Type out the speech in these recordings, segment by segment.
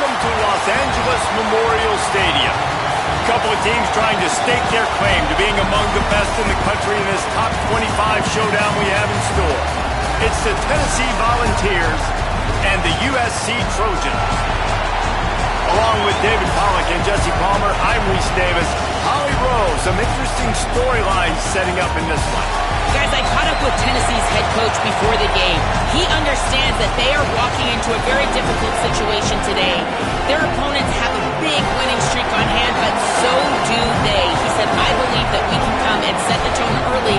Welcome to Los Angeles Memorial Stadium. A couple of teams trying to stake their claim to being among the best in the country in this top 25 showdown we have in store. It's the Tennessee Volunteers and the USC Trojans. Along with David Pollack and Jesse Palmer, I'm Reese Davis. Holly Rowe, some interesting storylines setting up in this one. Guys, I caught up with Tennessee's head coach before the game. He understands that they are walking into a very difficult situation today. Their opponents have a big winning streak on hand, but so do they. He said, I believe that we can come and set the tone early.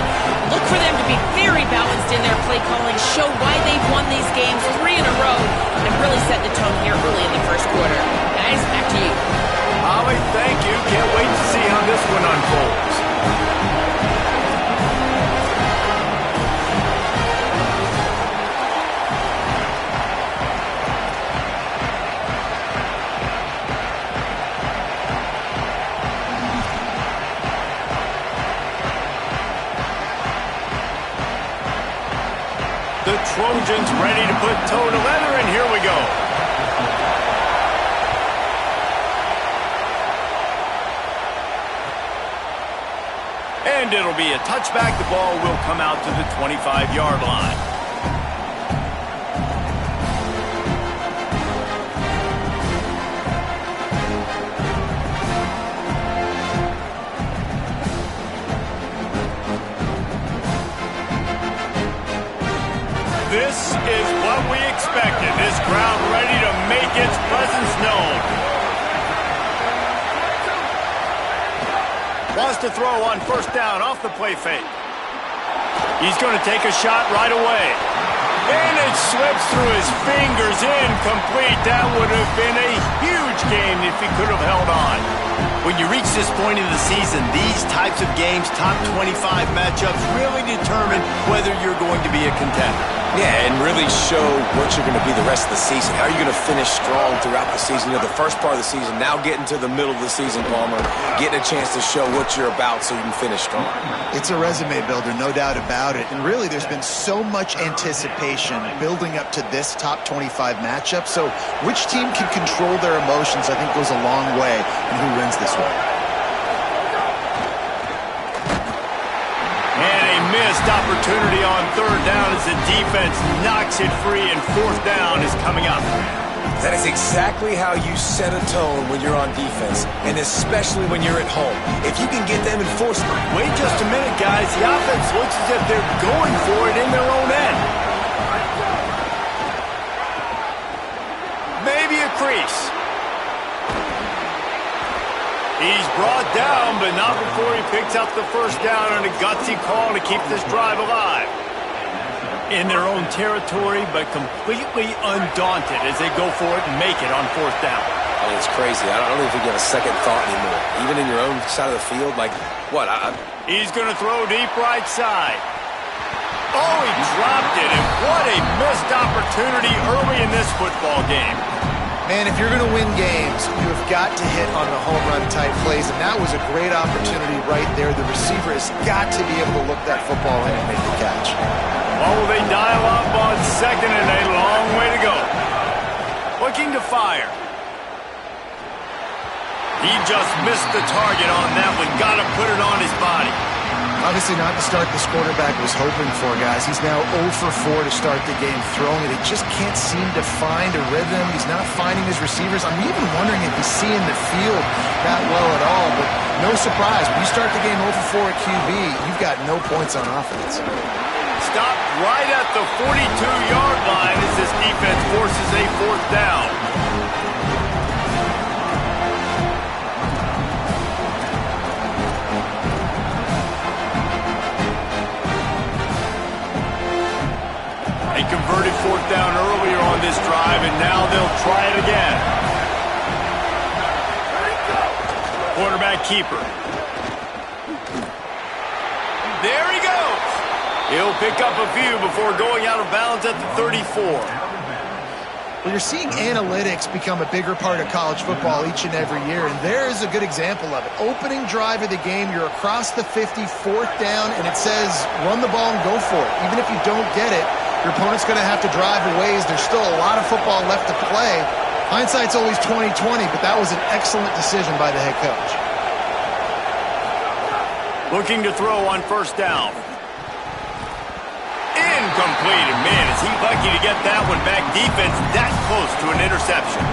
Look for them to be very balanced in their play calling, show why they've won these games 3 in a row, and really set the tone here early in the first quarter. Guys, back to you. Holly, thank you. Can't wait to see how this one unfolds. The Trojans ready to put toe to leather, and here we go. And it'll be a touchback. The ball will come out to the 25-yard line. This is what we expected. This crowd ready to make its presence known. Wants to throw on first down off the play fake. He's going to take a shot right away. And it slips through his fingers, incomplete. That would have been a huge game if he could have held on. When you reach this point in the season, these types of games, top 25 matchups, really determine whether you're going to be a contender. Yeah, and really show what you're going to be the rest of the season. How are you going to finish strong throughout the season? You know, the first part of the season, now getting to the middle of the season, Palmer, getting a chance to show what you're about so you can finish strong. It's a resume builder, no doubt about it. And really, there's been so much anticipation building up to this top 25 matchup. So which team can control their emotions, I think, goes a long way in who wins this one. Missed opportunity on third down as the defense knocks it free, and fourth down is coming up. That is exactly how you set a tone when you're on defense, and especially when you're at home. If you can get them in force. Wait just a minute, guys. The offense looks as if they're going for it in their own end. Maybe a crease. He's brought down, but not before he picks up the first down on a gutsy call to keep this drive alive. In their own territory, but completely undaunted as they go for it and make it on fourth down. I mean, it's crazy. I don't even give a second thought anymore. Even in your own side of the field, like, what? He's going to throw deep right side. Oh, he dropped it, and what a missed opportunity early in this football game. Man, if you're going to win games, you have got to hit on the home run type plays, and that was a great opportunity right there. The receiver has got to be able to look that football in and make the catch. Oh, they dial up on second, and a long way to go. Looking to fire. He just missed the target on that one. Got to put it on his body. Obviously not the start this quarterback was hoping for, guys. He's now 0 for 4 to start the game throwing it. He just can't seem to find a rhythm. He's not finding his receivers. I'm even wondering if he's seeing the field that well at all. But no surprise, when you start the game 0 for 4 at QB, you've got no points on offense. Stopped right at the 42-yard line as this defense forces a fourth down. They converted fourth down earlier on this drive, and now they'll try it again. Quarterback keeper. There he goes. He'll pick up a few before going out of bounds at the 34. Well, you're seeing analytics become a bigger part of college football each and every year, and there is a good example of it. Opening drive of the game, you're across the 50, fourth down, and it says run the ball and go for it. Even if you don't get it, your opponent's going to have to drive a ways. There's still a lot of football left to play. Hindsight's always 20/20, but that was an excellent decision by the head coach. Looking to throw on first down. Incomplete. And man, is he lucky to get that one back. Defense that close to an interception.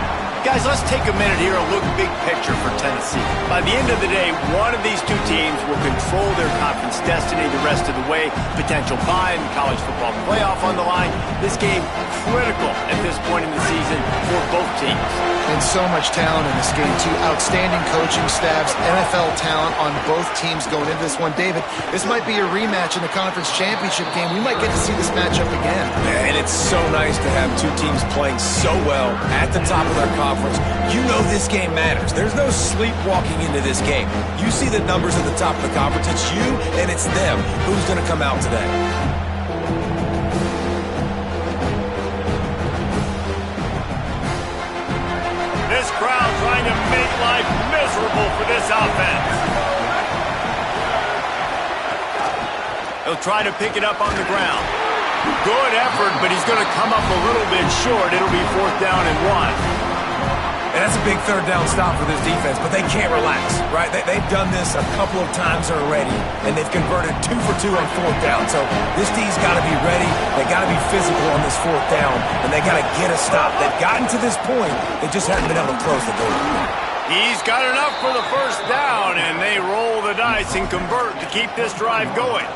Guys, let's take a minute here and look big picture for Tennessee. By the end of the day, one of these two teams will control their conference destiny the rest of the way. Potential bye in the college football playoff on the line. This game critical at this point in the season for both teams. And so much talent in this game, too. Outstanding coaching staffs, NFL talent on both teams going into this one. David, this might be a rematch in the conference championship game. We might get to see this matchup again. And it's so nice to have two teams playing so well at the top of their conference. You know this game matters. There's no sleepwalking into this game. You see the numbers at the top of the conference. It's you and it's them. Who's going to come out today? This crowd trying to make life miserable for this offense. He'll try to pick it up on the ground. Good effort, but he's going to come up a little bit short. It'll be 4th down and 1. And that's a big 3rd down stop for this defense, but they can't relax, right? They've done this a couple of times already, and they've converted 2 for 2 on 4th down. So this D's got to be ready. They got to be physical on this 4th down, and they got to get a stop. They've gotten to this point. They just haven't been able to close the door. He's got enough for the 1st down, and they roll the dice and convert to keep this drive going.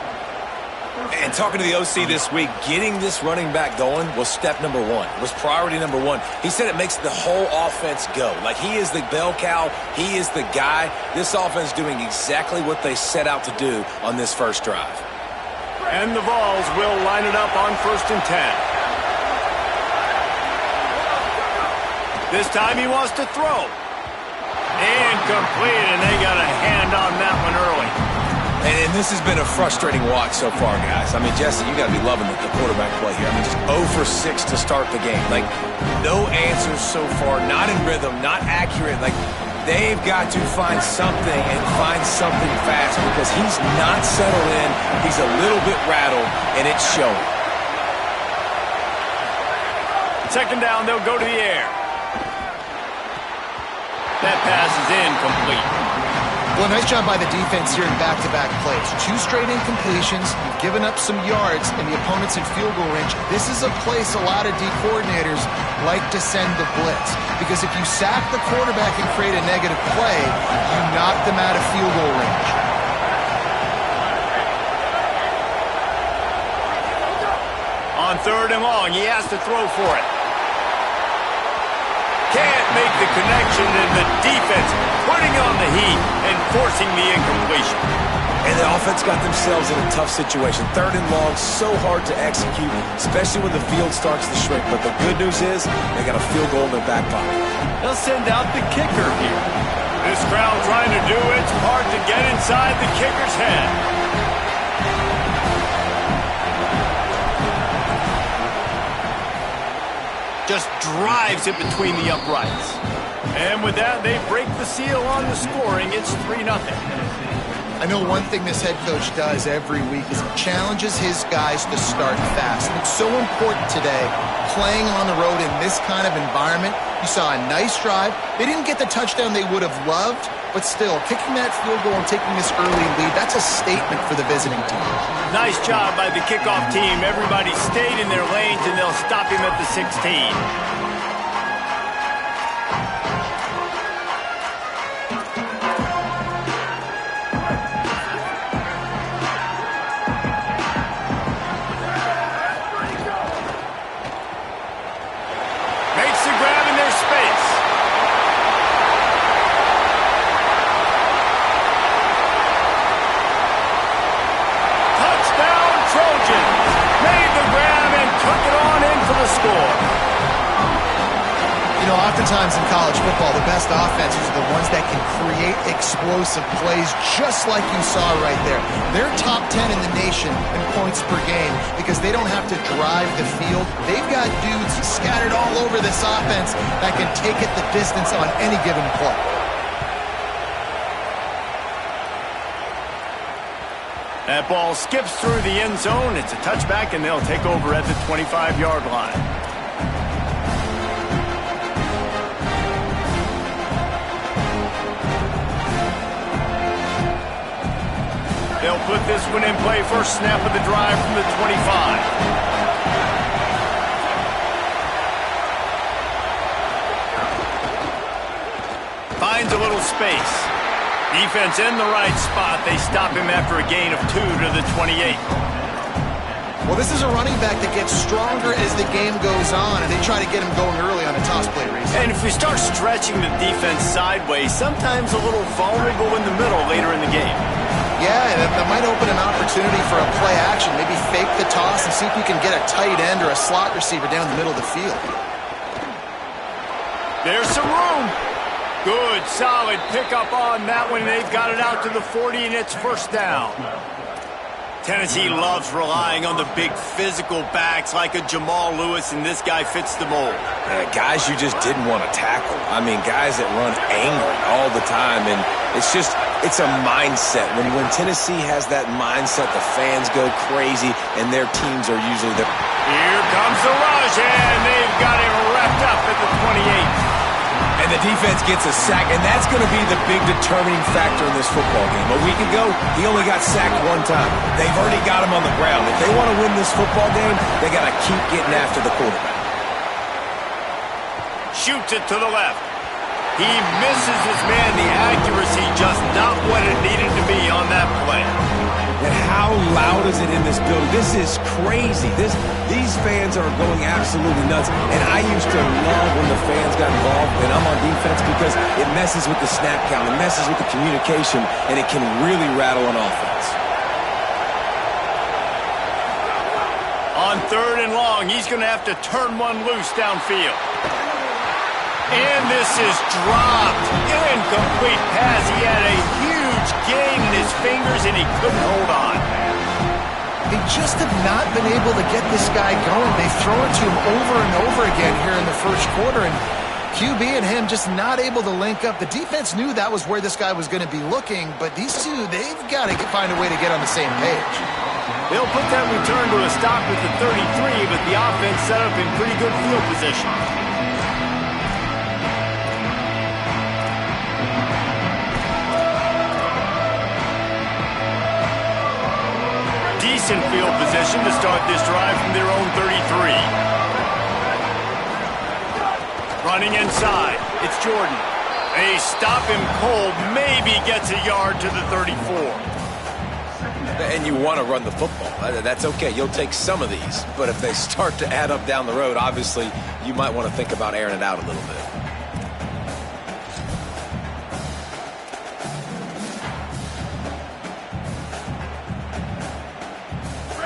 And talking to the OC this week, getting this running back going was step number 1. It was priority number 1. He said it makes the whole offense go. Like he is the bell cow. He is the guy. This offense doing exactly what they set out to do on this first drive. And the Vols will line it up on 1st and 10. This time he wants to throw. Incomplete, and they got a hand on that one early. And this has been a frustrating watch so far, guys. I mean, Jesse, you got to be loving the quarterback play here. I mean, just 0 for 6 to start the game. Like, no answers so far, not in rhythm, not accurate. Like, they've got to find something and find something fast because he's not settled in. He's a little bit rattled, and it's showing. 2nd down, they'll go to the air. That pass is incomplete. Well, nice job by the defense here in back-to-back plays. 2 straight incompletions. You've given up some yards, and the opponent's in field goal range. This is a place a lot of D coordinators like to send the blitz. Because if you sack the quarterback and create a negative play, you knock them out of field goal range. On 3rd and long, he has to throw for it. Can't make the connection, and the defense putting on the heat and forcing the incompletion. And the offense got themselves in a tough situation. 3rd and long, so hard to execute, especially when the field starts to shrink. But the good news is they got a field goal in their back pocket. They'll send out the kicker here. This crowd trying to do its part to get inside the kicker's head. Just drives it between the uprights. And with that, they break the seal on the scoring. It's 3-0. I know one thing this head coach does every week is he challenges his guys to start fast. And it's so important today, playing on the road in this kind of environment. You saw a nice drive. They didn't get the touchdown they would have loved, but still, kicking that field goal and taking this early lead, that's a statement for the visiting team. Nice job by the kickoff team. Everybody stayed in their lanes, and they'll stop him at the 16. Oftentimes in college football, the best offenses are the ones that can create explosive plays just like you saw right there. They're top 10 in the nation in points per game because they don't have to drive the field. They've got dudes scattered all over this offense that can take it the distance on any given play. That ball skips through the end zone. It's a touchback, and they'll take over at the 25-yard line. put this one in play. First snap of the drive from the 25. Finds a little space. Defense in the right spot. They stop him after a gain of 2 to the 28. Well, this is a running back that gets stronger as the game goes on, and they try to get him going early on a toss play, Reese. And if we start stretching the defense sideways, sometimes a little vulnerable in the middle later in the game. Yeah, and that might open an opportunity for a play action. Maybe fake the toss and see if you can get a tight end or a slot receiver down the middle of the field. There's some room. Good, solid pickup on that one. They've got it out to the 40, and it's first down. Tennessee loves relying on the big physical backs like a Jamal Lewis, and this guy fits the mold. Guys you just didn't want to tackle. I mean, guys that run angry all the time, and it's a mindset. When Tennessee has that mindset, the fans go crazy, and their teams are usually there. Here comes the rush, and they've got him wrapped up at the 28. And the defense gets a sack, and that's going to be the big determining factor in this football game. A week ago, he only got sacked one time. They've already got him on the ground. If they want to win this football game, they got to keep getting after the quarterback. Shoots it to the left. He misses his man. The accuracy just not what it needed to be on that play. And how loud is it in this building? This is crazy. These fans are going absolutely nuts. And I used to love when the fans got involved, and I'm on defense, because it messes with the snap count, it messes with the communication, and it can really rattle an offense. On 3rd and long, he's going to have to turn one loose downfield. And this is dropped. Incomplete pass. He had a huge gain in his fingers, and he couldn't hold on. They just have not been able to get this guy going. They throw it to him over and over again here in the first quarter, and QB and him just not able to link up. The defense knew that was where this guy was going to be looking, but these two, they've got to find a way to get on the same page. They'll put that return to a stop at the 33, but the offense set up in pretty good field position. Decent field position to start this drive from their own 33. Running inside, it's Jordan. They stop him cold, maybe gets a yard to the 34. And you want to run the football. That's okay. You'll take some of these. But if they start to add up down the road, obviously, you might want to think about airing it out a little bit.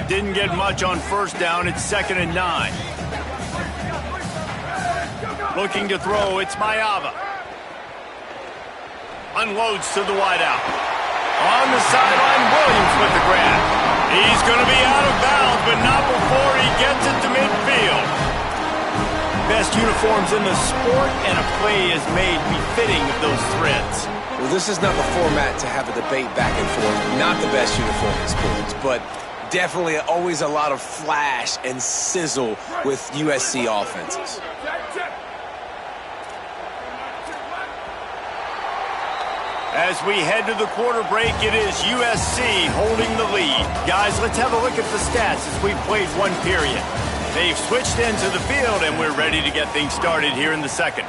Didn't get much on first down. It's 2nd and 9. Looking to throw. It's Ncaa27. Unloads to the wideout. On the sideline, Williams with the grab. He's going to be out of bounds, but not before he gets it to midfield. Best uniforms in the sport, and a play is made befitting of those threads. Well, this is not the format to have a debate back and forth. Not the best uniform in sports, but definitely always a lot of flash and sizzle with USC offenses. As we head to the quarter break, it is USC holding the lead. Guys, let's have a look at the stats as we've played one period. They've switched into the field, and we're ready to get things started here in the second.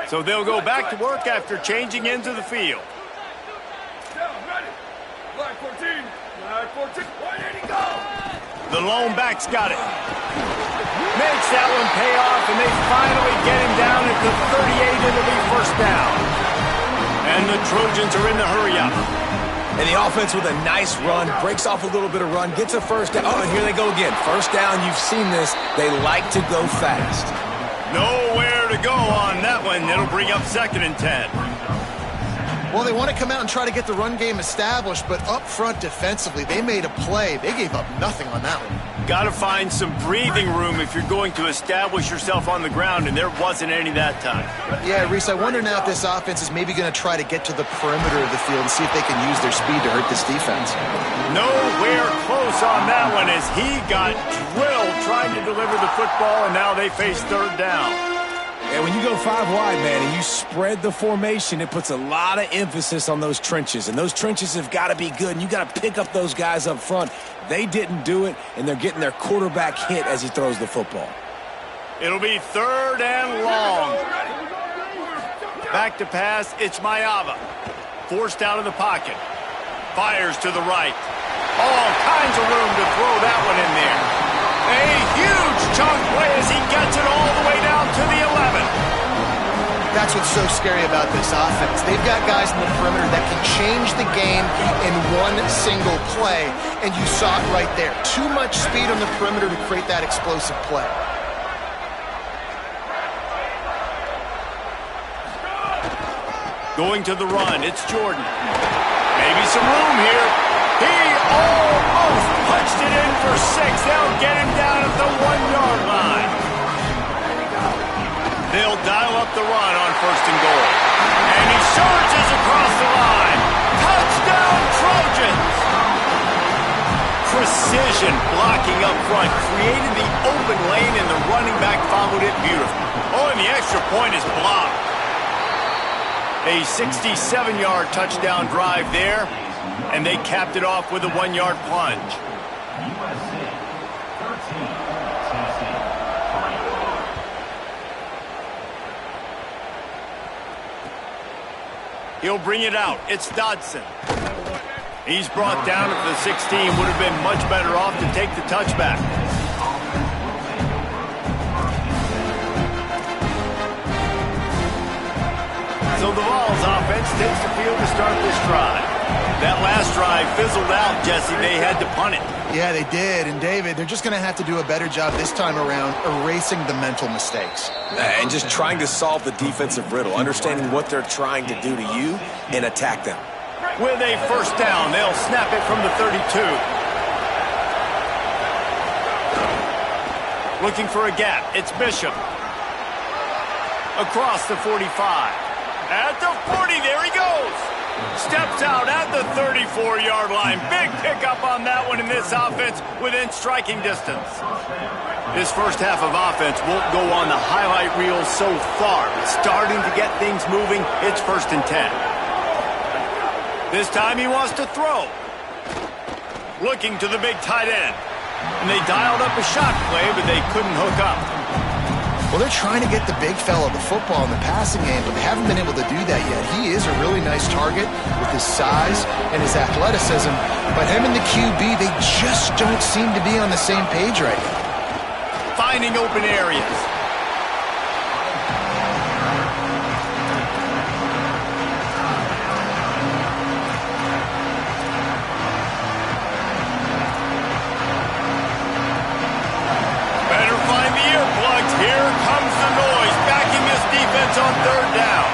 So they'll go back to work after changing into the field. The lone back's got it. Makes that one pay off, and they finally get him down at the 38. It'll be first down. And the Trojans are in the hurry-up. And the offense with a nice run, breaks off a little bit of run, gets a first down. Oh, and here they go again. First down, you've seen this. They like to go fast. Nowhere to go on that one. It'll bring up 2nd and 10. Well, they want to come out and try to get the run game established, but up front defensively, they made a play. They gave up nothing on that one. Got to find some breathing room if you're going to establish yourself on the ground, and there wasn't any that time. Yeah, Reese, I wonder now if this offense is maybe going to try to get to the perimeter of the field and see if they can use their speed to hurt this defense. Nowhere close on that one as he got drilled trying to deliver the football, and now they face third down. Yeah, when you go 5 wide, man, and you spread the formation, it puts a lot of emphasis on those trenches. And those trenches have got to be good, and you got to pick up those guys up front. They didn't do it, and they're getting their quarterback hit as he throws the football. It'll be third and long. Back to pass, it's Ncaa27. Forced out of the pocket. Fires to the right. All kinds of room to throw that one in there. A huge chunk play as he gets it all the way down to the 11. That's what's so scary about this offense. They've got guys in the perimeter that can change the game in one single play, and you saw it right there. Too much speed on the perimeter to create that explosive play. Going to the run, it's Jordan. Maybe some room here. He almost punched it in for 6. They'll get him down at the 1-yard line. They'll dial up the run on first and goal. And he surges across the line. Touchdown, Trojans! Precision blocking up front, created the open lane, and the running back followed it beautifully. Oh, and the extra point is blocked. A 67-yard touchdown drive there, and they capped it off with a 1-yard plunge. He'll bring it out. It's Dodson. He's brought down at the 16. Would have been much better off to take the touchback. So the Vols offense takes the field to start this drive. That last drive fizzled out, Jesse. They had to punt it. Yeah, they did. And, David, they're just going to have to do a better job this time around erasing the mental mistakes. And just trying to solve the defensive riddle, understanding what they're trying to do to you and attack them. With a first down, they'll snap it from the 32. Looking for a gap. It's Bishop. Across the 45. At the 40, there he goes. Steps out at the 34-yard line. Big pickup on that one in this offense within striking distance. This first half of offense won't go on the highlight reel so far. Starting to get things moving, it's 1st and 10. This time he wants to throw. Looking to the big tight end. And they dialed up a shot play, but they couldn't hook up. Well, they're trying to get the big fella the football in the passing game, but they haven't been able to do that yet. He is a really nice target with his size and his athleticism, but him and the QB, they just don't seem to be on the same page right now. Finding open areas. Here comes the noise, backing this defense on third down.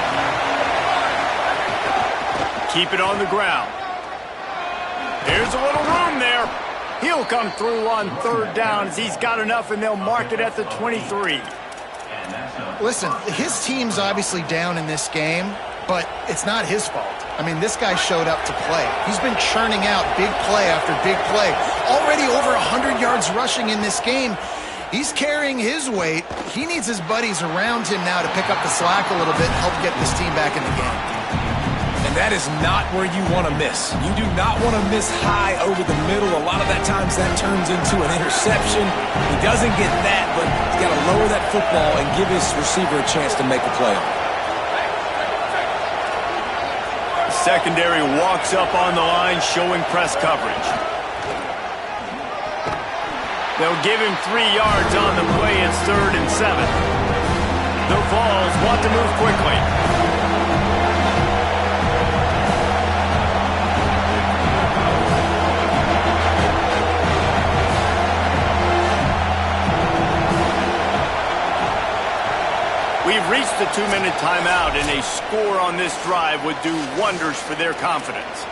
Keep it on the ground. Here's a little room there. He'll come through on third down as he's got enough, and they'll mark it at the 23. Listen, his team's obviously down in this game, but it's not his fault. I mean, this guy showed up to play. He's been churning out big play after big play. Already over 100 yards rushing in this game. He's carrying his weight. He needs his buddies around him now to pick up the slack a little bit and help get this team back in the game. And that is not where you want to miss. You do not want to miss high over the middle. A lot of that times that turns into an interception. He doesn't get that, but he's got to lower that football and give his receiver a chance to make a play. Secondary walks up on the line, showing press coverage. They'll give him 3 yards on the play. It's 3rd and 7. The Vols want to move quickly. We've reached the 2-minute timeout, and a score on this drive would do wonders for their confidence.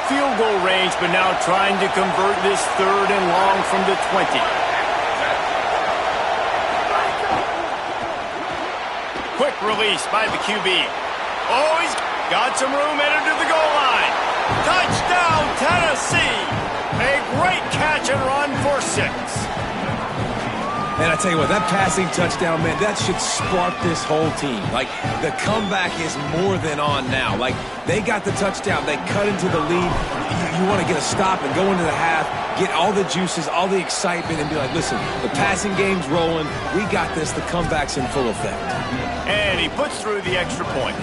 field goal range, but now trying to convert this third and long from the 20. Quick release by the QB. Oh, he's got some room headed to the goal line. Touchdown, Tennessee. A great catch and run for 6. And I tell you what, that passing touchdown, man, that should spark this whole team. Like, the comeback is more than on now. Like, they got the touchdown. They cut into the lead. You want to get a stop and go into the half, get all the juices, all the excitement, and be like, listen, the passing game's rolling. We got this. The comeback's in full effect. And he puts through the extra point.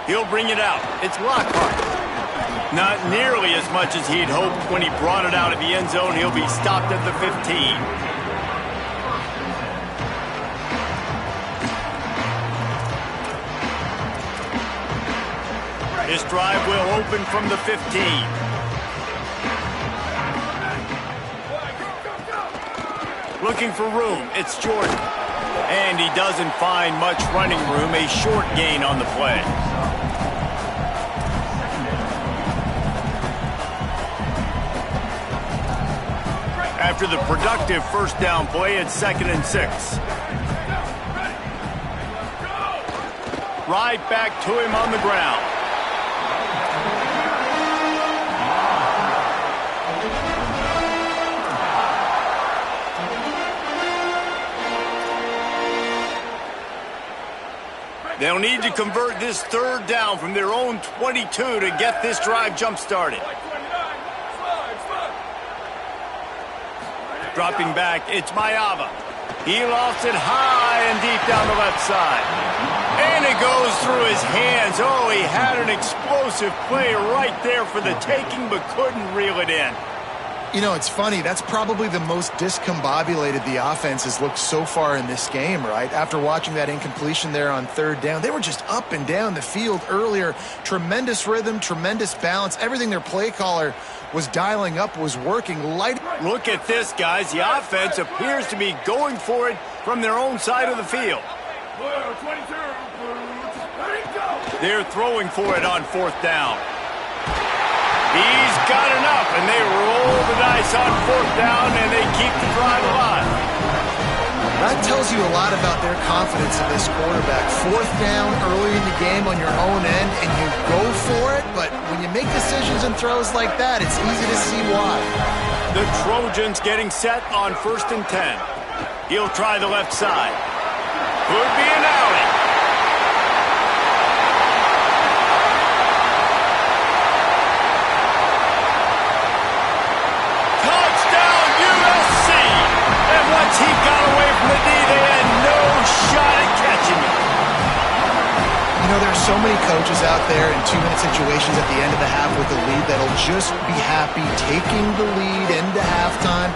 He'll bring it out. It's Lockhart. Not nearly as much as he'd hoped when he brought it out of the end zone. He'll be stopped at the 15. This drive will open from the 15. Looking for room. It's Jordan. And he doesn't find much running room. A short gain on the play. After the productive first down play, it's 2nd and 6. Right back to him on the ground. They'll need to convert this third down from their own 22 to get this drive jump-started. Dropping back, it's Mayava. He lofts it high and deep down the left side. And it goes through his hands. Oh, he had an explosive play right there for the taking, but couldn't reel it in. You know, it's funny. That's probably the most discombobulated the offense has looked so far in this game, right? After watching that incompletion there on third down, they were just up and down the field earlier. Tremendous rhythm, tremendous balance. Everything their play caller was dialing up was working. Look at this, guys. The offense appears to be going for it from their own side of the field. They're throwing for it on fourth down. He's got enough, and they roll the dice on fourth down, and they keep the drive alive. That tells you a lot about their confidence in this quarterback. Fourth down early in the game on your own end, and you go for it, but when you make decisions and throws like that, it's easy to see why. The Trojans getting set on 1st and 10. He'll try the left side. Could be an alley. Once he got away from the knee, they had no shot at catching him. You know, there are so many coaches out there in 2-minute situations at the end of the half with the lead that'll just be happy taking the lead into halftime.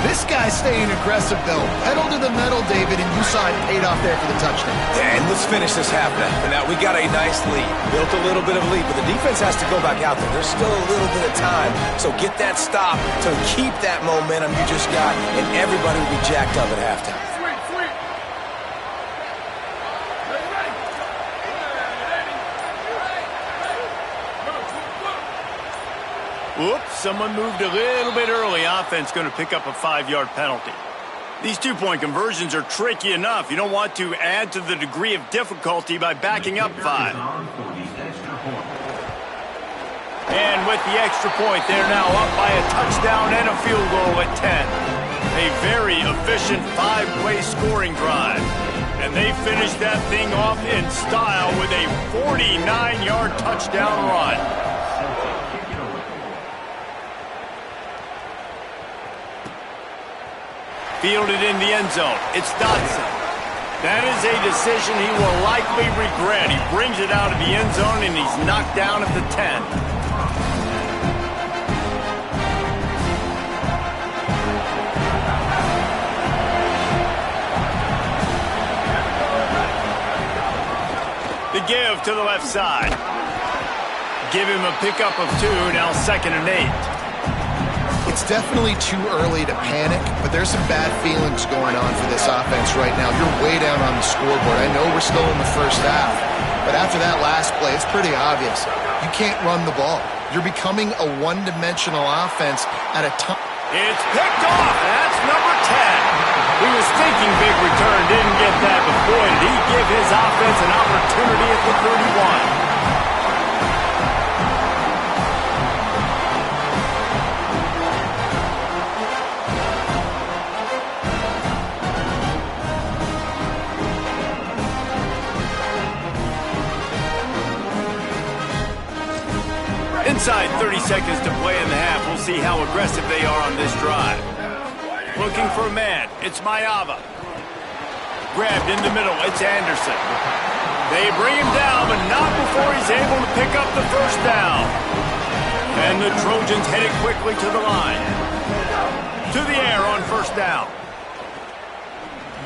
This guy's staying aggressive, though. Pedal to the metal, David, and you saw it paid off there for the touchdown. And let's finish this half now. Now, we got a nice lead. Built a little bit of a lead, but the defense has to go back out there. There's still a little bit of time. So get that stop to keep that momentum you just got, and everybody will be jacked up at halftime. Oops, someone moved a little bit early. Offense going to pick up a 5-yard penalty. These two-point conversions are tricky enough. You don't want to add to the degree of difficulty by backing up 5. And with the extra point, they're now up by a touchdown and a field goal at 10. A very efficient 5-play scoring drive. And they finished that thing off in style with a 49-yard touchdown run. Fielded in the end zone. It's Dotson. That is a decision he will likely regret. He brings it out of the end zone, and he's knocked down at the 10. The give to the left side. Give him a pickup of 2, now 2nd and 8. It's definitely too early to panic, but there's some bad feelings going on for this offense right now. You're way down on the scoreboard. I know we're still in the first half, but after that last play, it's pretty obvious. You can't run the ball. You're becoming a one-dimensional offense at a time. It's picked off. That's number 10. He was thinking big return, didn't get that, but boy, did he give his offense an opportunity at the 31. Inside 30 seconds to play in the half. We'll see how aggressive they are on this drive. Looking for a man. It's Ncaa27. Grabbed in the middle. It's Anderson. They bring him down, but not before he's able to pick up the first down. And the Trojans headed quickly to the line. To the air on first down.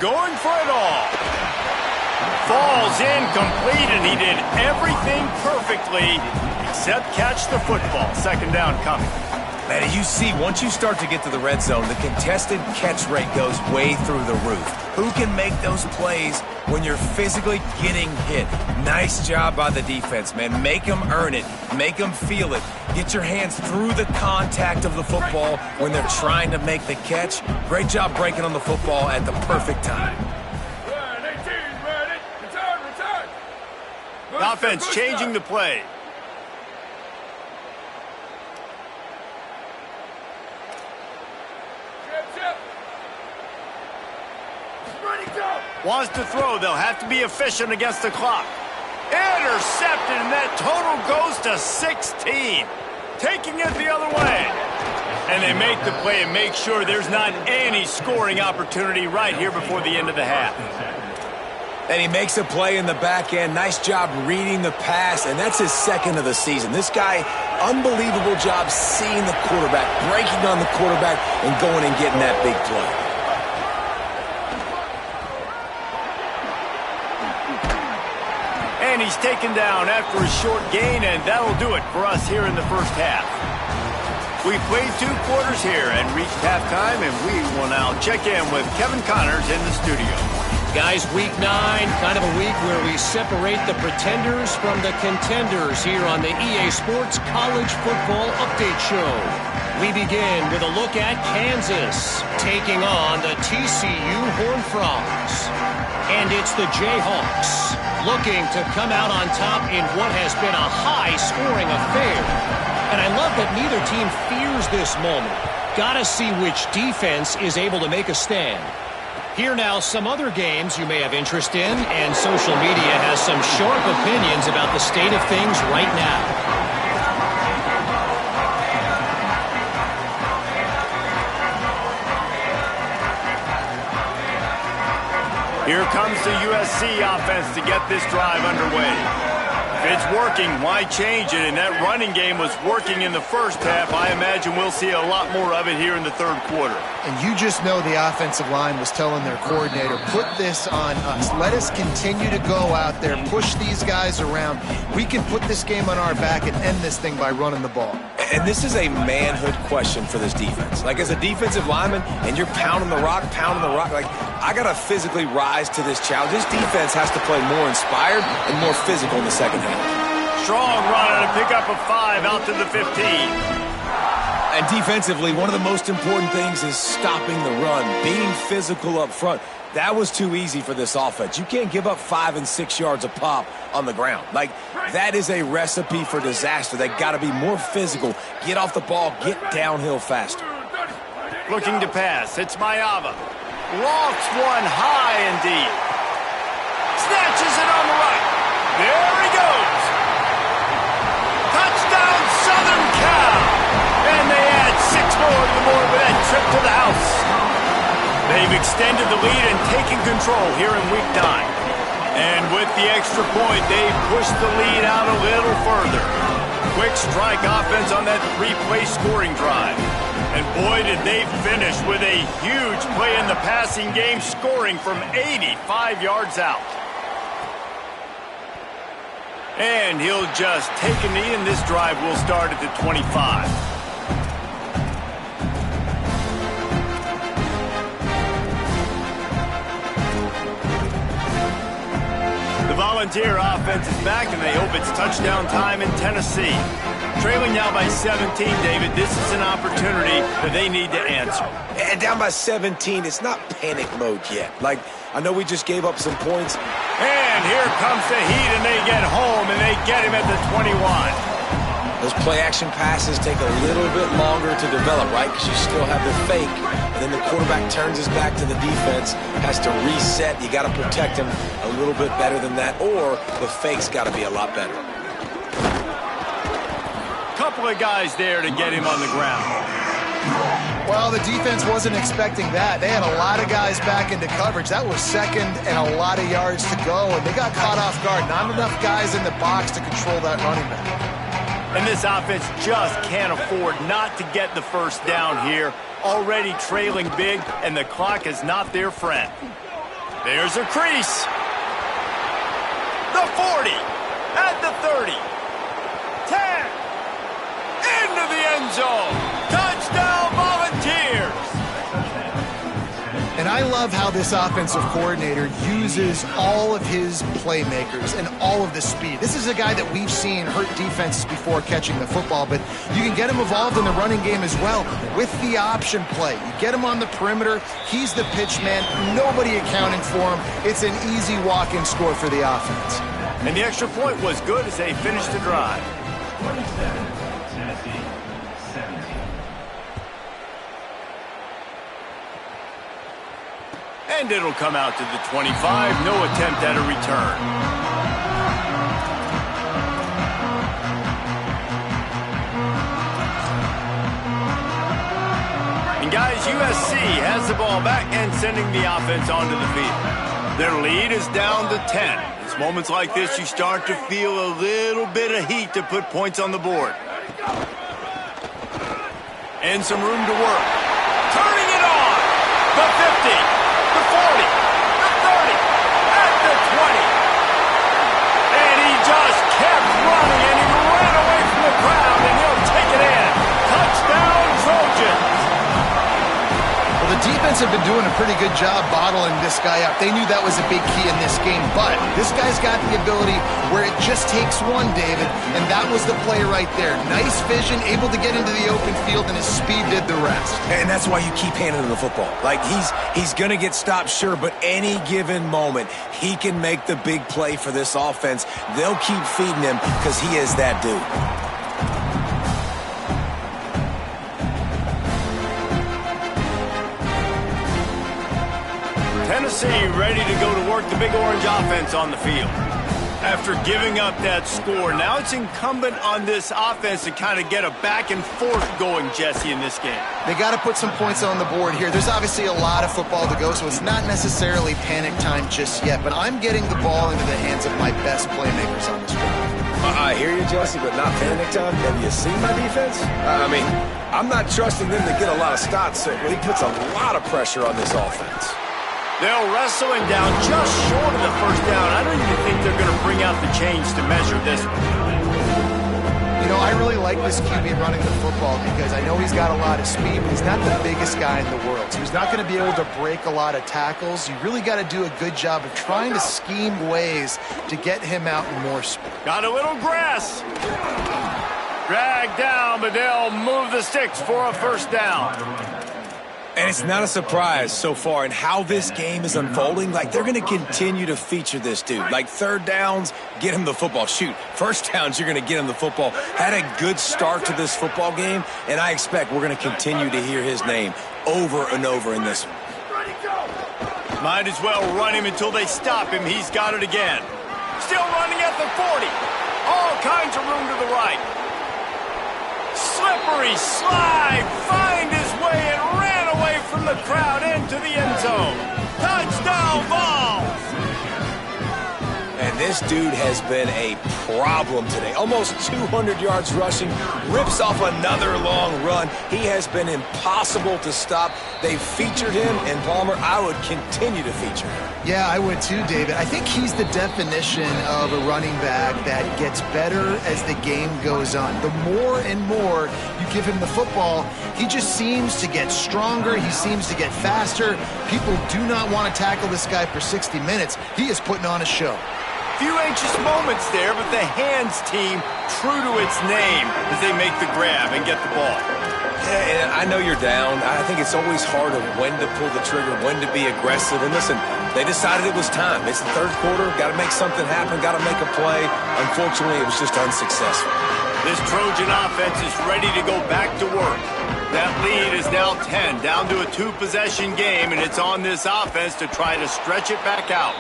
Going for it all. Falls incomplete, and he did everything perfectly except catch the football. Second down coming. Man, as you see, once you start to get to the red zone, the contested catch rate goes way through the roof. Who can make those plays when you're physically getting hit? Nice job by the defense, man. Make them earn it. Make them feel it. Get your hands through the contact of the football when they're trying to make the catch. Great job breaking on the football at the perfect time. The offense changing the play. Wants to throw. They'll have to be efficient against the clock. Intercepted, and that total goes to 16. Taking it the other way. And they make the play and make sure there's not any scoring opportunity right here before the end of the half. And he makes a play in the back end. Nice job reading the pass, and that's his second of the season. This guy, unbelievable job seeing the quarterback, breaking on the quarterback, and going and getting that big play. And he's taken down after a short gain, and that'll do it for us here in the first half. We played 2 quarters here and reached halftime, and we will now check in with Kevin Connors in the studio. Guys, week 9, kind of a week where we separate the pretenders from the contenders here on the EA Sports College Football Update Show. We begin with a look at Kansas taking on the TCU Horned Frogs. And it's the Jayhawks looking to come out on top in what has been a high-scoring affair. And I love that neither team fears this moment. Gotta see which defense is able to make a stand. Here now, some other games you may have interest in, and social media has some sharp opinions about the state of things right now. Here comes the USC offense to get this drive underway. If it's working, why change it? And that running game was working in the first half. I imagine we'll see a lot more of it here in the third quarter. And you just know the offensive line was telling their coordinator, put this on us. Let us continue to go out there, push these guys around. We can put this game on our back and end this thing by running the ball. And this is a manhood question for this defense. Like, as a defensive lineman, and you're pounding the rock, like, I got to physically rise to this challenge. This defense has to play more inspired and more physical in the second half. Strong run and a pickup of 5 out to the 15. And defensively, one of the most important things is stopping the run, being physical up front. That was too easy for this offense. You can't give up 5 and 6 yards a pop on the ground. Like, that is a recipe for disaster. They got to be more physical, get off the ball, get downhill faster. Looking to pass. It's Ncaa27. Lofts one high and deep. Snatches it on the right. There he goes. Touchdown, Southern Cal. And they add 6 more to the board with that trip to the house. They've extended the lead and taken control here in week 9. And with the extra point, they've pushed the lead out a little further. Quick strike offense on that 3-play scoring drive. And boy, did they finish with a huge play in the passing game, scoring from 85 yards out. And he'll just take a knee, and this drive will start at the 25. Volunteer offense is back, and they hope it's touchdown time in Tennessee. Trailing now by 17, David, this is an opportunity that they need to answer. And down by 17, it's not panic mode yet. Like, I know we just gave up some points. And here comes the heat, and they get home, and they get him at the 21. Those play-action passes take a little bit longer to develop, right? Because you still have the fake, and then the quarterback turns his back to the defense, has to reset. You got to protect him a little bit better than that, or the fake's got to be a lot better. Couple of guys there to get him on the ground. Well, the defense wasn't expecting that. They had a lot of guys back into coverage. That was second and a lot of yards to go, and they got caught off guard. Not enough guys in the box to control that running back. And this offense just can't afford not to get the first down here. Already trailing big, and the clock is not their friend. There's a crease. The 40, at the 30, 10, into the end zone. Touchdown, Volunteers! And I love how this offensive coordinator uses all of his playmakers and all of the speed. This is a guy that we've seen hurt defenses before catching the football, but you can get him involved in the running game as well with the option play. You get him on the perimeter, he's the pitch man, nobody accounting for him. It's an easy walk-in score for the offense. And the extra point was good as they finished the drive. And it'll come out to the 25. No attempt at a return. And guys, USC has the ball back and sending the offense onto the field. Their lead is down to 10. It's moments like this you start to feel a little bit of heat to put points on the board. And some room to work. Turning it on. The 50. The 40, the 30, at the 20. And he just kept running, and he ran away from the crowd, and he'll take it in. Touchdown, Trojans. Well, the defense have been doing a pretty good job bottling this guy up. They knew that was a big key in this game, but this guy's got the ability where it just takes one, David, and that was the play right there. Nice vision, able to get into the open field, and his speed did the rest. And that's why you keep handing him the football. Like, he's going to get stopped, sure, but any given moment, he can make the big play for this offense. They'll keep feeding him because he is that dude. Tennessee ready to go to work the Big Orange offense on the field. After giving up that score, now it's incumbent on this offense to kind of get a back and forth going, Jesse, in this game. They got to put some points on the board here. There's obviously a lot of football to go, so it's not necessarily panic time just yet, but I'm getting the ball into the hands of my best playmakers on this drive. I hear you, Jesse, but not panic time. Have you seen my defense? I mean, I'm not trusting them to get a lot of stops, so he puts a lot of pressure on this offense. They'll wrestle him down just short of the first down. I don't even think they're going to bring out the chains to measure this one. You know, I really like this QB running the football because I know he's got a lot of speed, but he's not the biggest guy in the world. So he's not going to be able to break a lot of tackles. You really got to do a good job of trying to scheme ways to get him out in more speed. Got a little grass. Dragged down, but they'll move the sticks for a first down. And it's not a surprise so far in how this game is unfolding. Like, they're going to continue to feature this dude. Like, third downs, get him the football. Shoot, first downs, you're going to get him the football. Had a good start to this football game, and I expect we're going to continue to hear his name over and over in this one. Might as well run him until they stop him. He's got it again. Still running at the 40. All kinds of room to the right. Slippery slide, find his way and ran away from the crowd into the end zone. Touchdown, Vols! And this dude has been a problem today. Almost 200 yards rushing, rips off another long run. He has been impossible to stop. They've featured him, and Palmer, I would continue to feature him. Yeah, I would too, David. I think he's the definition of a running back that gets better as the game goes on. The more and more you give him the football, he just seems to get stronger. He seems to get faster. People do not want to tackle this guy for 60 minutes. He is putting on a show. Few anxious moments there, but the hands team true to its name as they make the grab and get the ball. Yeah, and I know you're down. I think it's always hard of when to pull the trigger, when to be aggressive. And listen, they decided it was time. It's the third quarter. Got to make something happen. Got to make a play. Unfortunately, it was just unsuccessful. This Trojan offense is ready to go back to work. That lead is now 10, down to a two-possession game, and it's on this offense to try to stretch it back out.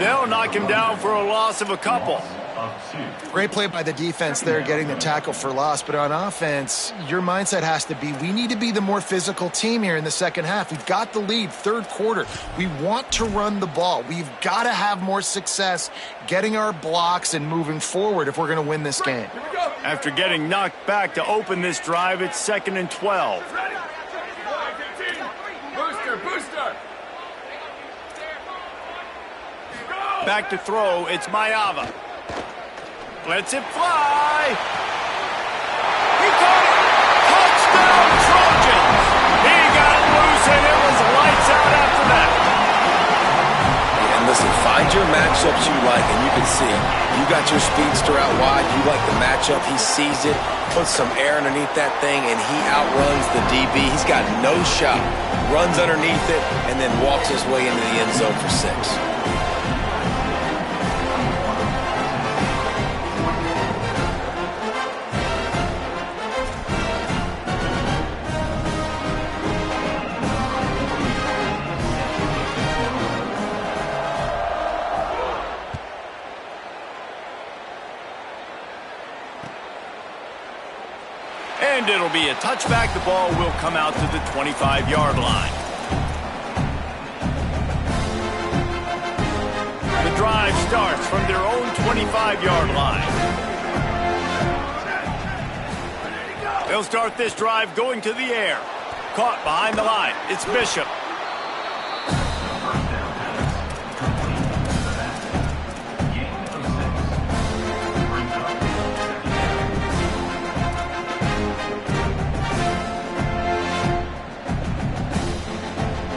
They'll knock him down for a loss of a couple. Great play by the defense there, getting the tackle for loss. But on offense, your mindset has to be, we need to be the more physical team here in the second half. We've got the lead, third quarter. We want to run the ball. We've got to have more success getting our blocks and moving forward if we're going to win this game. After getting knocked back to open this drive, it's 2nd and 12. Booster. Back to throw, it's Ncaa27. Lets it fly. He caught it. Touchdown, Trojans. He got it loose, and it was lights out after that. And listen, find your matchups you like, and you can see you got your speedster out wide. You like the matchup. He sees it, puts some air underneath that thing, and he outruns the DB. He's got no shot. Runs underneath it, and then walks his way into the end zone for 6. And it'll be a touchback. The ball will come out to the 25-yard line. The drive starts from their own 25-yard line. They'll start this drive going to the air. Caught behind the line. It's Bishop.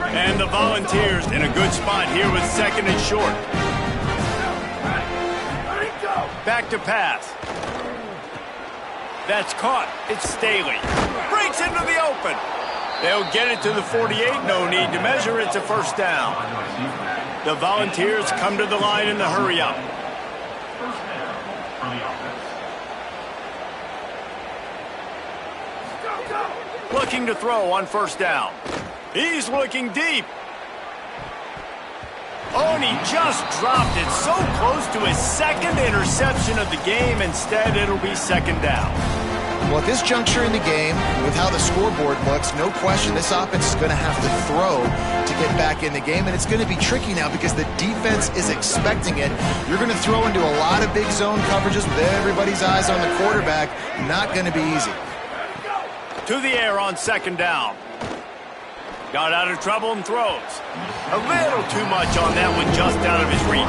And the Volunteers in a good spot here with 2nd and short. Back to pass. That's caught. It's Staley. Breaks into the open. They'll get it to the 48. No need to measure. It's a first down. The Volunteers come to the line in the hurry-up. Looking to throw on first down. He's looking deep. Oh, and he just dropped it so close to his 2nd interception of the game. Instead, it'll be 2nd down. Well, at this juncture in the game, with how the scoreboard looks, no question this offense is going to have to throw to get back in the game, and it's going to be tricky now because the defense is expecting it. You're going to throw into a lot of big zone coverages with everybody's eyes on the quarterback. Not going to be easy. To the air on 2nd down. Got out of trouble and throws. A little too much on that one, just out of his reach.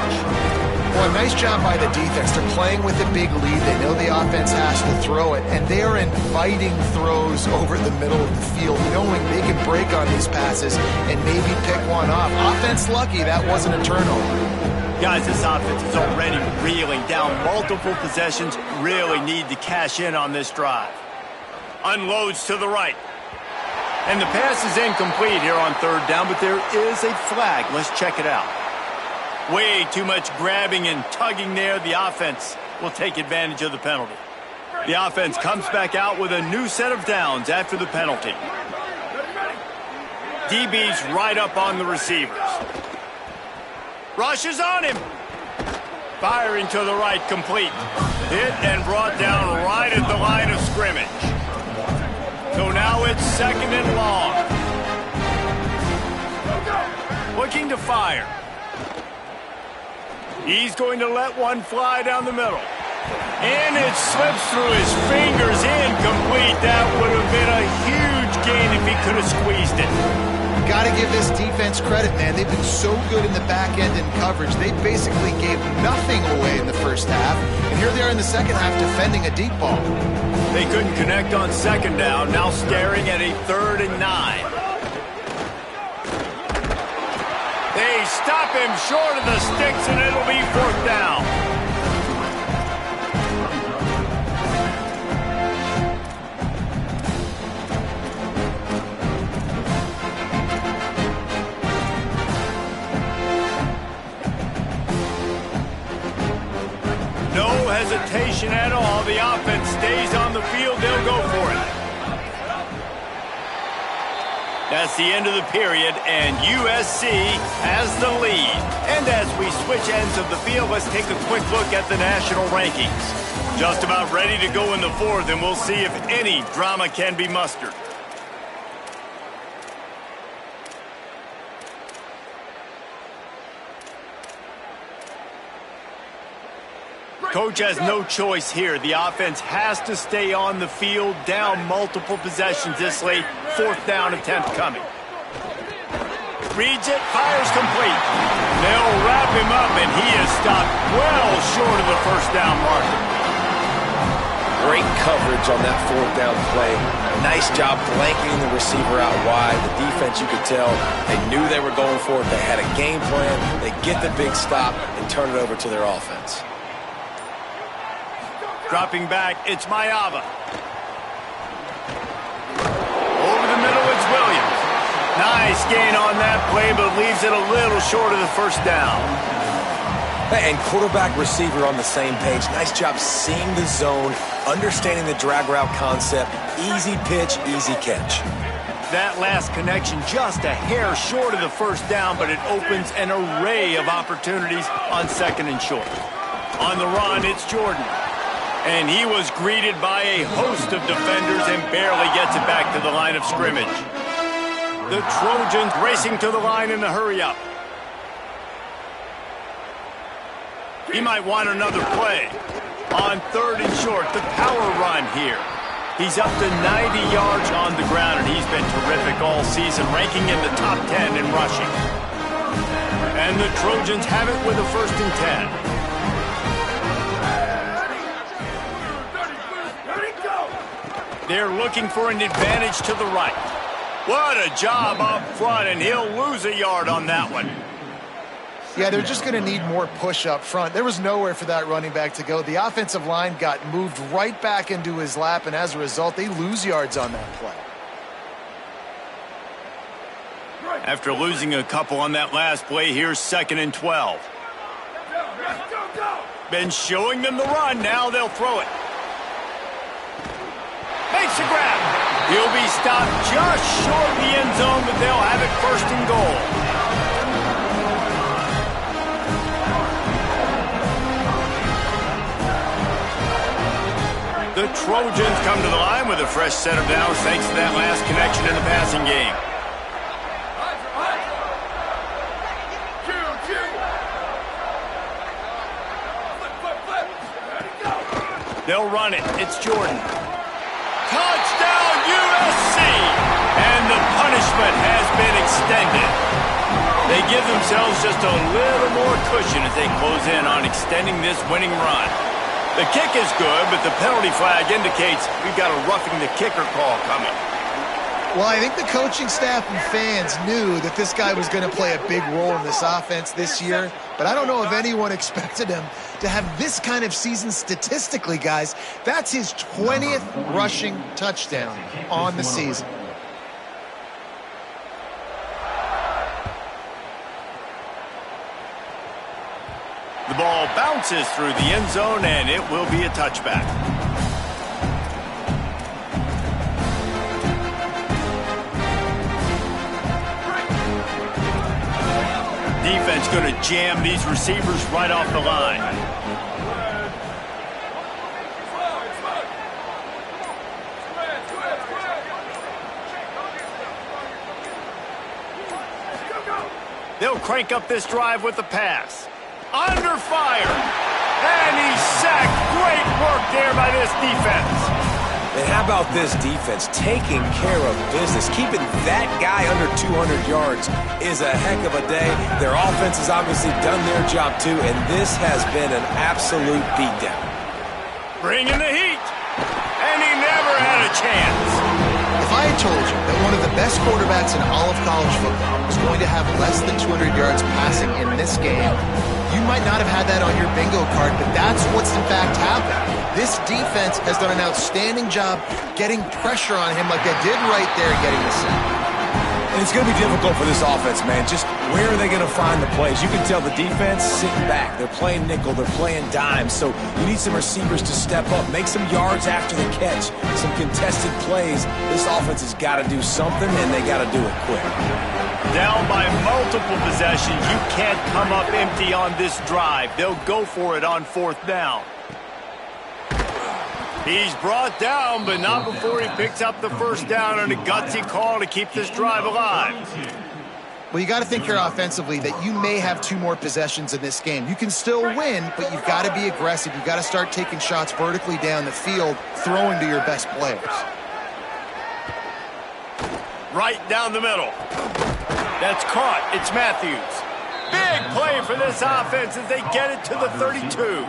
Well, nice job by the defense. They're playing with a big lead. They know the offense has to throw it, and they are inviting throws over the middle of the field, knowing they can break on these passes and maybe pick one off. Offense lucky that wasn't a turnover. Guys, this offense is already reeling down multiple possessions. Really need to cash in on this drive. Unloads to the right. And the pass is incomplete here on 3rd down, but there is a flag. Let's check it out. Way too much grabbing and tugging there. The offense will take advantage of the penalty. The offense comes back out with a new set of downs after the penalty. DB's right up on the receivers. Rushes on him. Firing to the right, complete. Hit and brought down right at the line of scrimmage. So now it's 2nd and long. Looking to fire. He's going to let one fly down the middle. And it slips through his fingers, incomplete. That would have been a huge gain if he could have squeezed it. Got to give this defense credit, man. They've been so good in the back end in coverage. They basically gave nothing away in the first half. And here they are in the second half defending a deep ball. They couldn't connect on 2nd down. Now staring at a 3rd and 9. They stop him short of the sticks, and it'll be 4th down. No hesitation at all. The offense stays on the field. They'll go for it. That's the end of the period, and USC has the lead. And as we switch ends of the field, let's take a quick look at the national rankings. Just about ready to go in the 4th, and we'll see if any drama can be mustered. Coach has no choice here. The offense has to stay on the field, down multiple possessions this late. 4th down attempt coming. Reads it, fires complete. They'll wrap him up, and he is stopped well short of the 1st down marker. Great coverage on that 4th down play. Nice job blanketing the receiver out wide. The defense, you could tell, they knew they were going for it. They had a game plan. They get the big stop and turn it over to their offense. Dropping back, it's Ncaa27. Over the middle, it's Williams. Nice gain on that play, but leaves it a little short of the 1st down. And quarterback receiver on the same page. Nice job seeing the zone, understanding the drag route concept. Easy pitch, easy catch. That last connection just a hair short of the 1st down, but it opens an array of opportunities on 2nd and short. On the run, it's Jordan. And he was greeted by a host of defenders and barely gets it back to the line of scrimmage. The Trojans racing to the line in the hurry-up. He might want another play. On 3rd and short, the power run here. He's up to 90 yards on the ground, and he's been terrific all season, ranking in the top 10 in rushing. And the Trojans have it with a 1st and 10. They're looking for an advantage to the right. What a job up front, and he'll lose a yard on that one. Yeah, they're just going to need more push up front. There was nowhere for that running back to go. The offensive line got moved right back into his lap, and as a result, they lose yards on that play. After losing a couple on that last play, here's 2nd and 12. Been showing them the run. Now they'll throw it. Makes a grab. He'll be stopped just short of the end zone, but they'll have it 1st and goal. The Trojans come to the line with a fresh set of downs thanks to that last connection in the passing game. They'll run it. It's Jordan. Touchdown, USC! And the punishment has been extended. They give themselves just a little more cushion as they close in on extending this winning run. The kick is good, but the penalty flag indicates we've got a roughing the kicker call coming. Well, I think the coaching staff and fans knew that this guy was going to play a big role in this offense this year, but I don't know if anyone expected him to have this kind of season statistically, guys. That's his 20th rushing touchdown on the season. The ball bounces through the end zone, and it will be a touchback. Defense going to jam these receivers right off the line. They'll crank up this drive with the pass. Under fire. And he's sacked. Great work there by this defense. And how about this defense taking care of business? Keeping that guy under 200 yards is a heck of a day. Their offense has obviously done their job too, and this has been an absolute beatdown. Bringing the heat. And he never had a chance. If I had told you that one of the best quarterbacks in all of college football was going to have less than 200 yards passing in this game, you might not have had that on your bingo card, but that's what's in fact happened. This defense has done an outstanding job getting pressure on him like they did right there, getting the sack. And it's going to be difficult for this offense, man. Just where are they going to find the plays? You can tell the defense sitting back. They're playing nickel. They're playing dime. So you need some receivers to step up, make some yards after the catch, some contested plays. This offense has got to do something, and they got to do it quick. Down by multiple possessions, you can't come up empty on this drive. They'll go for it on 4th down. He's brought down, but not before he picks up the 1st down on a gutsy call to keep this drive alive. Well, you got to think here offensively that you may have 2 more possessions in this game. You can still win, but you've got to be aggressive. You've got to start taking shots vertically down the field, throwing to your best players. Right down the middle. That's caught. It's Matthews. Big play for this offense as they get it to the 32.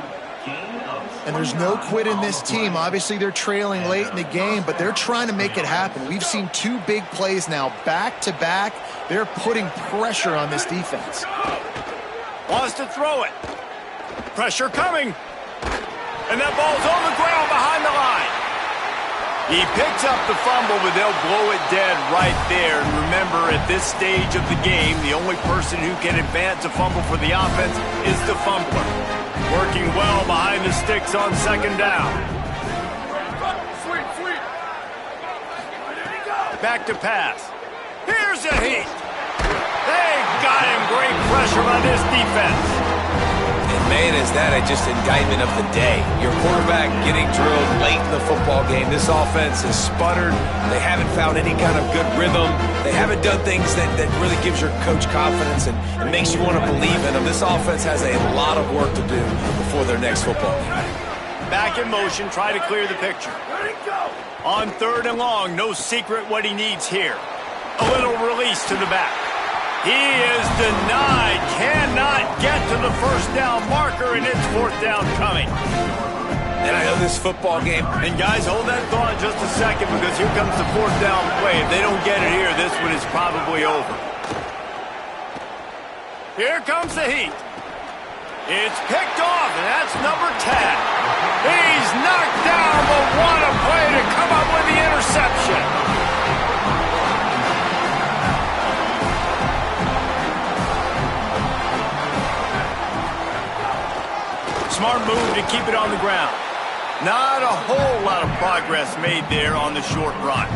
And there's no quit in this team. Obviously, they're trailing late in the game, but they're trying to make it happen. We've seen 2 big plays now, back-to-back. They're putting pressure on this defense. Wants to throw it. Pressure coming. And that ball's on the ground behind the line. He picks up the fumble, but they'll blow it dead right there. And remember, at this stage of the game, the only person who can advance a fumble for the offense is the fumbler. Working well behind the sticks on 2nd down. Back to pass. Here's a heat. They got him. Great pressure on this defense. And man, is that just indictment of the day. Your quarterback getting drilled late in the football game. This offense has sputtered. They haven't found any kind of good rhythm. They haven't done things that really gives your coach confidence and makes you want to believe in them. This offense has a lot of work to do before their next football game. Back in motion, try to clear the picture. On 3rd and long, no secret what he needs here. A little release to the back. He is denied, cannot get to the 1st down marker, and it's 4th down coming. And I know this football game. And guys, hold that thought just a second, because here comes the 4th down play. If they don't get it here, this one is probably over. Here comes the heat. It's picked off, and that's number 10. He's knocked down, but what a play to come up with the interception. Smart move to keep it on the ground. Not a whole lot of progress made there on the short run.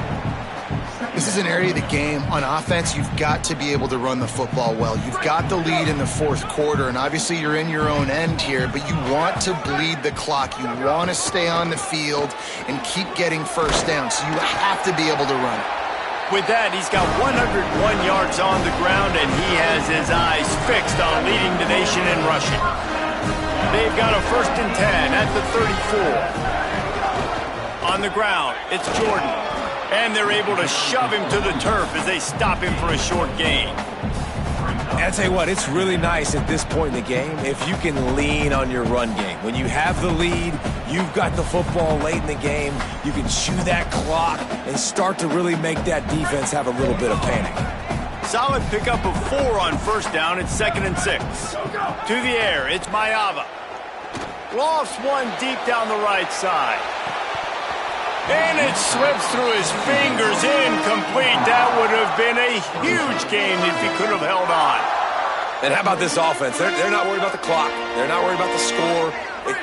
This is an area of the game. On offense, you've got to be able to run the football well. You've got the lead in the 4th quarter, and obviously you're in your own end here, but you want to bleed the clock. You want to stay on the field and keep getting 1st down, so you have to be able to run it. With that, he's got 101 yards on the ground, and he has his eyes fixed on leading the nation in rushing. They've got a 1st and 10 at the 34. On the ground, it's Jordan. And they're able to shove him to the turf as they stop him for a short gain. And I tell you what, it's really nice at this point in the game if you can lean on your run game. When you have the lead, you've got the football late in the game, you can chew that clock and start to really make that defense have a little bit of panic. Solid pickup of 4 on 1st down. It's 2nd and 6. To the air, it's Mayava. Lofts one deep down the right side. And it slips through his fingers, incomplete. That would have been a huge game if he could have held on. And how about this offense? They're not worried about the clock. They're not worried about the score.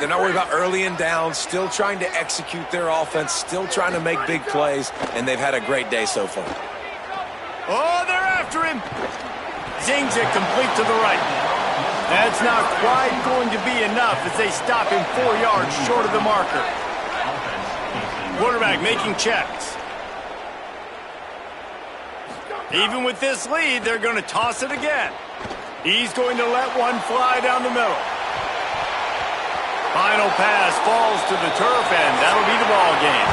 They're not worried about early and down. Still trying to execute their offense. Still trying to make big plays. And they've had a great day so far. Oh, they're after him. Zings it complete to the right. That's not quite going to be enough as they stop him 4 yards short of the marker. Quarterback making checks. Even with this lead, they're going to toss it again. He's going to let one fly down the middle. Final pass falls to the turf, and that'll be the ball game.